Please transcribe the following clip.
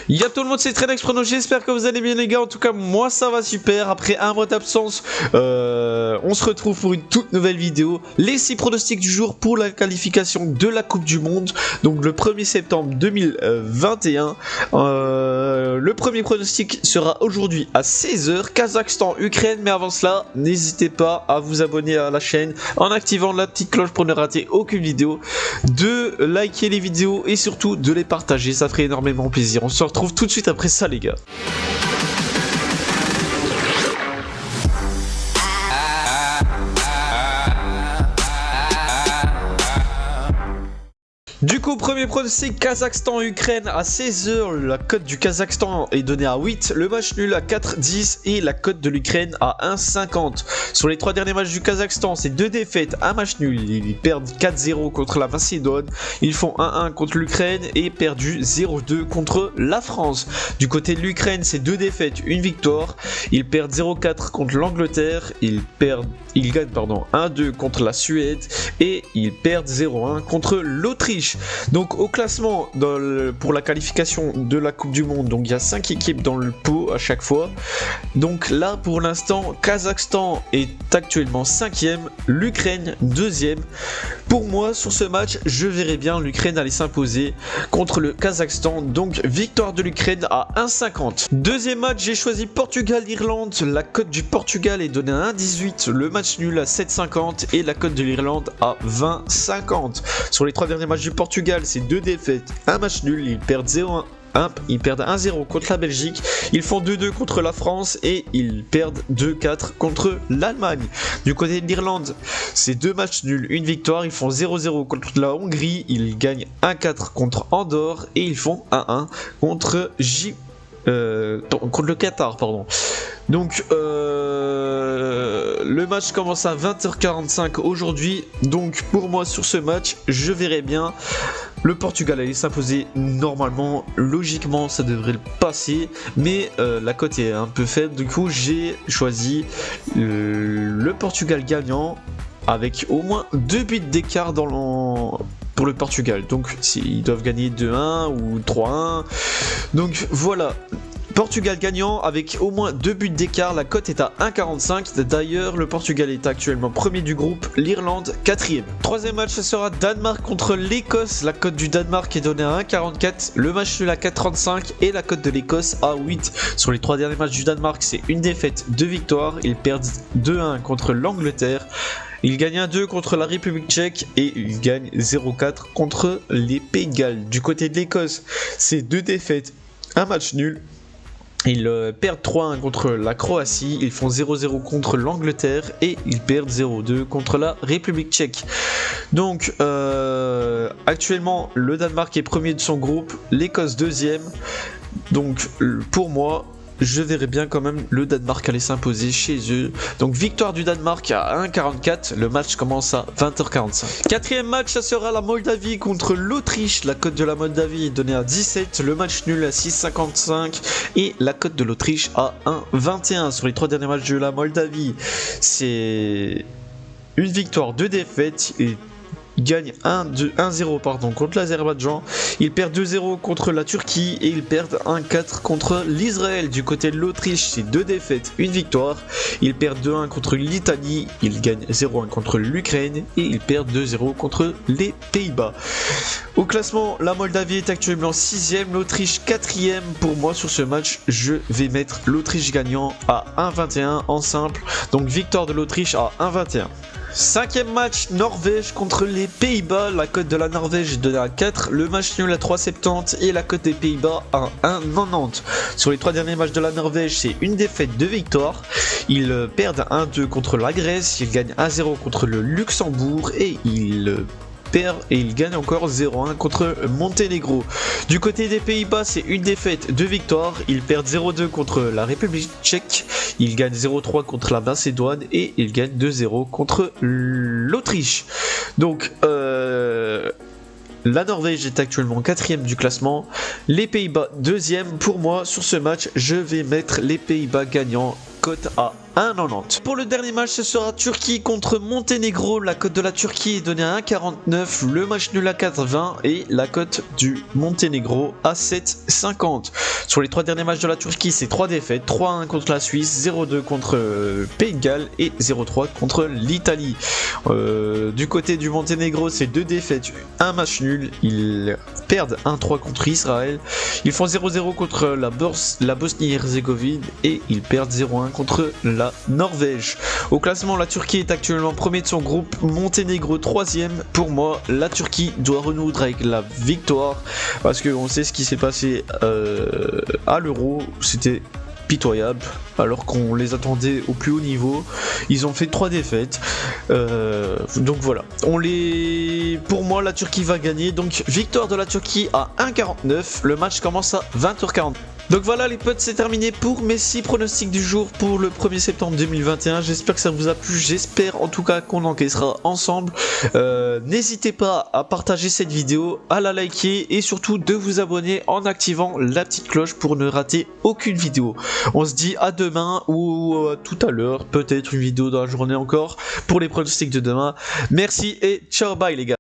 Y'a tout le monde, c'est Trenex Prono, j'espère que vous allez bien les gars. En tout cas moi ça va super. Après un mois d'absence on se retrouve pour une toute nouvelle vidéo. Les 6 pronostics du jour pour la qualification de la Coupe du Monde. Donc le 1er septembre 2021. Le premier pronostic sera aujourd'hui à 16h, Kazakhstan-Ukraine. Mais avant cela, n'hésitez pas à vous abonner à la chaîne en activant la petite cloche pour ne rater aucune vidéo, de liker les vidéos et surtout de les partager, ça ferait énormément plaisir. On se retrouve tout de suite après ça les gars. Du coup, premier pronostic, Kazakhstan-Ukraine à 16h, la cote du Kazakhstan est donnée à 8, le match nul à 4,10 et la cote de l'Ukraine à 1,50. Sur les 3 derniers matchs du Kazakhstan, c'est 2 défaites, un match nul, ils perdent 4-0 contre la Macédoine, ils font 1-1 contre l'Ukraine et perdu 0-2 contre la France. Du côté de l'Ukraine, c'est 2 défaites, une victoire, ils perdent 0-4 contre l'Angleterre, ils gagnent 1-2 contre la Suède et ils perdent 0-1 contre l'Autriche. Donc au classement pour la qualification de la Coupe du Monde, donc il y a 5 équipes dans le pot à chaque fois. Donc là pour l'instant Kazakhstan est actuellement 5ème, l'Ukraine 2ème. Pour moi sur ce match je verrais bien l'Ukraine aller s'imposer contre le Kazakhstan, donc victoire de l'Ukraine à 1,50. Deuxième match, j'ai choisi Portugal-Irlande, la cote du Portugal est donnée à 1,18, le match nul à 7,50 et la cote de l'Irlande à 20,50. Sur les 3 derniers matchs du Portugal, c'est 2 défaites, un match nul, ils perdent 0-1. Ils perdent 1-0 contre la Belgique, ils font 2-2 contre la France et ils perdent 2-4 contre l'Allemagne. Du côté de l'Irlande, c'est 2 matchs nuls, une victoire, ils font 0-0 contre la Hongrie, ils gagnent 1-4 contre Andorre et ils font 1-1 contre le Qatar, pardon. Donc le match commence à 20h45 aujourd'hui. Donc pour moi sur ce match, je verrai bien le Portugal aller s'imposer normalement. Logiquement ça devrait le passer, mais la cote est un peu faible. Du coup j'ai choisi le Portugal gagnant avec au moins 2 buts d'écart pour le Portugal. Donc ils doivent gagner 2-1 ou 3-1. Donc voilà, Portugal gagnant avec au moins 2 buts d'écart, la cote est à 1,45. D'ailleurs, le Portugal est actuellement premier du groupe, l'Irlande 4ème. Troisième match, ce sera Danemark contre l'Écosse. La cote du Danemark est donnée à 1,44, le match nul à 4,35 et la cote de l'Écosse à 8. Sur les 3 derniers matchs du Danemark, c'est une défaite, 2 victoires. Ils perdent 2-1 contre l'Angleterre. Ils gagnent 1-2 contre la République tchèque et ils gagnent 0-4 contre les Pays de Galles. Du côté de l'Écosse, c'est 2 défaites, un match nul. Ils perdent 3-1 contre la Croatie, ils font 0-0 contre l'Angleterre et ils perdent 0-2 contre la République tchèque. Donc actuellement le Danemark est premier de son groupe, l'Écosse 2ème. Donc pour moi, je verrais bien quand même le Danemark aller s'imposer chez eux. Donc victoire du Danemark à 1,44. Le match commence à 20h45. Quatrième match, ça sera la Moldavie contre l'Autriche. La cote de la Moldavie est donnée à 17. Le match nul à 6,55. Et la cote de l'Autriche à 1,21. Sur les 3 derniers matchs de la Moldavie, c'est une victoire, 2 défaites. Et ils gagnent 1-0 contre l'Azerbaïdjan, ils perdent 2-0 contre la Turquie et ils perdent 1-4 contre l'Israël. Du côté de l'Autriche, c'est 2 défaites, une victoire, ils perdent 2-1 contre l'Italie, ils gagnent 0-1 contre l'Ukraine et ils perdent 2-0 contre les Pays-Bas. Au classement, la Moldavie est actuellement 6ème, l'Autriche 4ème. Pour moi sur ce match, je vais mettre l'Autriche gagnant à 1,21 en simple, donc victoire de l'Autriche à 1,21. 5ème match, Norvège contre les Pays-Bas. La cote de la Norvège est donnée à 4, le match nul à 3,70 et la cote des Pays-Bas à 1,90. Sur les 3 derniers matchs de la Norvège, c'est une défaite, 2 victoires. Ils perdent 1-2 contre la Grèce, ils gagnent 1-0 contre le Luxembourg et ils gagnent encore 0-1 contre Monténégro. Du côté des Pays-Bas, c'est une défaite, 2 victoires. Ils perdent 0-2 contre la République tchèque. Ils gagnent 0-3 contre la Macédoine et ils gagnent 2-0 contre l'Autriche. Donc la Norvège est actuellement 4ème du classement. Les Pays-Bas 2ème. Pour moi sur ce match, je vais mettre les Pays-Bas gagnants cote à 1,90. Pour le dernier match, ce sera Turquie contre Monténégro. La cote de la Turquie est donnée à 1,49, le match nul à 4,20 et la cote du Monténégro à 7,50. Sur les 3 derniers matchs de la Turquie, c'est 3 défaites, 3-1 contre la Suisse, 0-2 contre Pays de Galles et 0-3 contre l'Italie. Du côté du Monténégro, c'est 2 défaites, 1 match nul. Ils perdent 1-3 contre Israël. Ils font 0-0 contre la Bosnie-Herzégovine et ils perdent 0-1 contre la Norvège. Au classement, la Turquie est actuellement premier de son groupe, Monténégro 3ème. Pour moi, la Turquie doit renouer avec la victoire parce qu'on sait ce qui s'est passé à l'Euro. C'était pitoyable alors qu'on les attendait au plus haut niveau. Ils ont fait 3 défaites, donc voilà, pour moi la Turquie va gagner, donc victoire de la Turquie à 1,49. Le match commence à 20h40. Donc voilà les potes, c'est terminé pour mes 6 pronostics du jour pour le 1er septembre 2021. J'espère que ça vous a plu, j'espère en tout cas qu'on encaissera ensemble. N'hésitez pas à partager cette vidéo, à la liker et surtout de vous abonner en activant la petite cloche pour ne rater aucune vidéo. On se dit à demain ou tout à l'heure, peut-être une vidéo dans la journée encore pour les pronostics de demain. Merci et ciao, bye les gars.